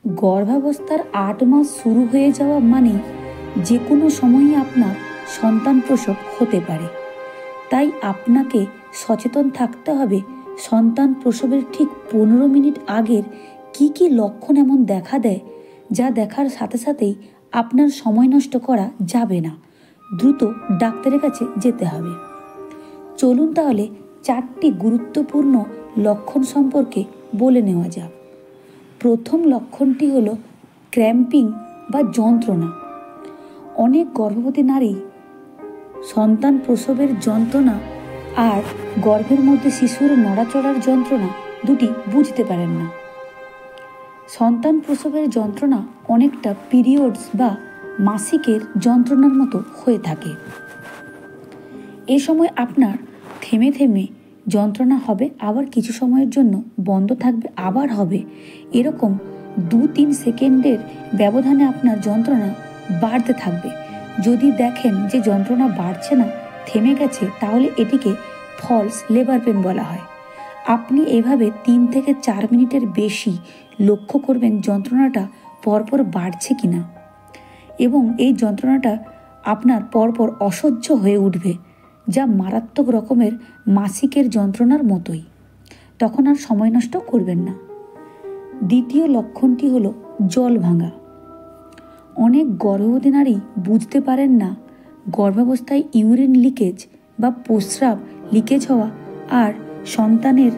গর্ভাবস্থার ৮ মাস শুরু হয়ে যাওয়া মানে যে কোনো সময়ই আপনার সন্তান প্রসব হতে পারে। তাই আপনাকে সচেতন থাকতে হবে সন্তান প্রসবের ঠিক ১৫ মিনিট আগের কি কি লক্ষণ এমন দেখা দেয় যা দেখার সাথে সাথেই আপনার সময় নষ্ট করা যাবে না, দ্রুত ডাক্তারের কাছে যেতে হবে। চলুন তাহলে ৪টি গুরুত্বপূর্ণ লক্ষণ সম্পর্কে বলে নেওয়া যাক। প্রথম লক্ষণটি হলো ক্র্যাম্পিং বা যন্ত্রণা। অনেক গর্ভবতী নারী সন্তান প্রসবের যন্ত্রণা আর গর্ভের মধ্যে শিশুর নড়াচড়ার যন্ত্রণা দুটি বুঝতে পারেন না। সন্তান প্রসবের যন্ত্রণা অনেকটা পিরিয়ডস বা মাসিকের যন্ত্রণার মতো হয়ে থাকে। এ সময় আপনার থেমে থেমে যন্ত্রণা হবে, আবার কিছু সময়ের জন্য বন্ধ থাকবে, আবার হবে। এরকম ২-৩ সেকেন্ডের ব্যবধানে আপনার যন্ত্রণা বাড়তে থাকবে। যদি দেখেন যে যন্ত্রণা বাড়ছে না, থেমে গেছে, তাহলে এটিকে ফলস লেবার পেন বলা হয়। আপনি এভাবে ৩ থেকে ৪ মিনিটের বেশি লক্ষ্য করবেন যন্ত্রণাটা পরপর বাড়ছে কিনা, এবং এই যন্ত্রণাটা আপনার পরপর অসহ্য হয়ে উঠবে, যা মারাত্মক রকমের মাসিকের যন্ত্রণার মতোই। তখন আর সময় নষ্ট করবেন না। দ্বিতীয় লক্ষণটি হলো জল ভাঙা। অনেক গর্ভবতী নারী বুঝতে পারেন না গর্ভাবস্থায় ইউরিন লিকেজ বা প্রস্রাব লিকেজ হওয়া আর সন্তানের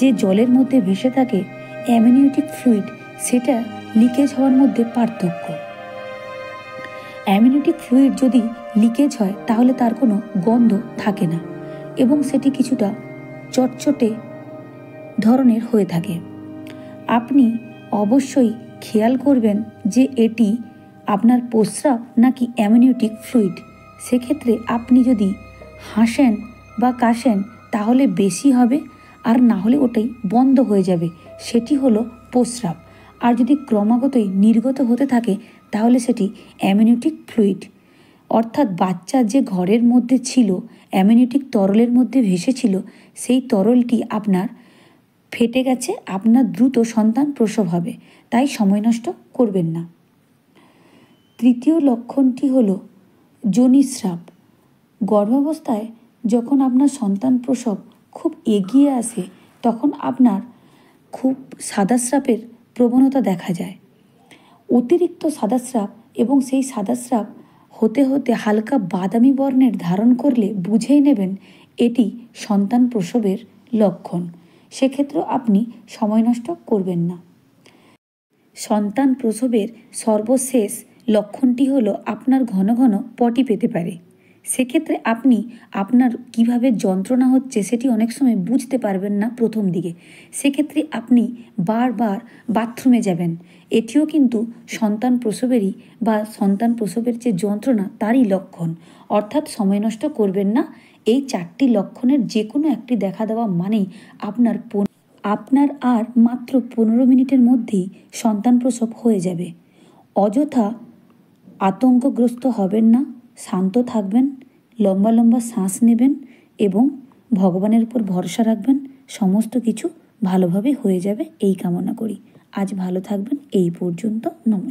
যে জলের মধ্যে ভেসে থাকে অ্যামনিওটিক ফ্লুইড, সেটা লিকেজ হওয়ার মধ্যে পার্থক্য। অ্যামনিওটিক ফ্লুইড যদি লিকেজ হয় তাহলে তার কোনো গন্ধ থাকে না এবং সেটি কিছুটা চটচটে ধরনের হয়ে থাকে। আপনি অবশ্যই খেয়াল করবেন যে এটি আপনার প্রস্রাব নাকি অ্যামনিওটিক ফ্লুইড। সেক্ষেত্রে আপনি যদি হাসেন বা কাশেন তাহলে বেশি হবে, আর না হলে ওটাই বন্ধ হয়ে যাবে, সেটি হলো প্রস্রাব। আর যদি ক্রমাগতই নির্গত হতে থাকে তাহলে সেটি অ্যামনিওটিক ফ্লুইড, অর্থাৎ বাচ্চা যে ঘরের মধ্যে ছিল, অ্যামনিওটিক তরলের মধ্যে ভেসেছিল, সেই তরলটি আপনার ফেটে গেছে। আপনার দ্রুত সন্তান প্রসব হবে, তাই সময় নষ্ট করবেন না। তৃতীয় লক্ষণটি হলো যোনিস্রাব। গর্ভাবস্থায় যখন আপনার সন্তান প্রসব খুব এগিয়ে আসে তখন আপনার খুব সাদাস্রাবের প্রবণতা দেখা যায়। অতিরিক্ত সাদাস্রাব, এবং সেই সাদাস্রাব হতে হতে হালকা বাদামি বর্ণের ধারণ করলে বুঝেই নেবেন এটি সন্তান প্রসবের লক্ষণ। সেক্ষেত্রেও আপনি সময় নষ্ট করবেন না। সন্তান প্রসবের সর্বশেষ লক্ষণটি হলো আপনার ঘন ঘন পটি পেতে পারে। সেক্ষেত্রে আপনি আপনার কিভাবে যন্ত্রণা হচ্ছে সেটি অনেক সময় বুঝতে পারবেন না প্রথম দিকে। সেক্ষেত্রে আপনি বারবার বাথরুমে যাবেন। এটিও কিন্তু সন্তান প্রসবেরই বা সন্তান প্রসবের যে যন্ত্রণা তারই লক্ষণ। অর্থাৎ সময় নষ্ট করবেন না। এই 4টি লক্ষণের যে কোনো একটি দেখা দেওয়া মানেই আপনার আর মাত্র 15 মিনিটের মধ্যেই সন্তান প্রসব হয়ে যাবে। অযথা আতঙ্কগ্রস্ত হবেন না, শান্ত থাকবেন, লম্বা লম্বা শ্বাস নেবেন এবং ভগবানের উপর ভরসা রাখবেন। সমস্ত কিছু ভালোভাবে হয়ে যাবে এই কামনা করি। আজ ভালো থাকবেন। এই পর্যন্ত। নমস্কার।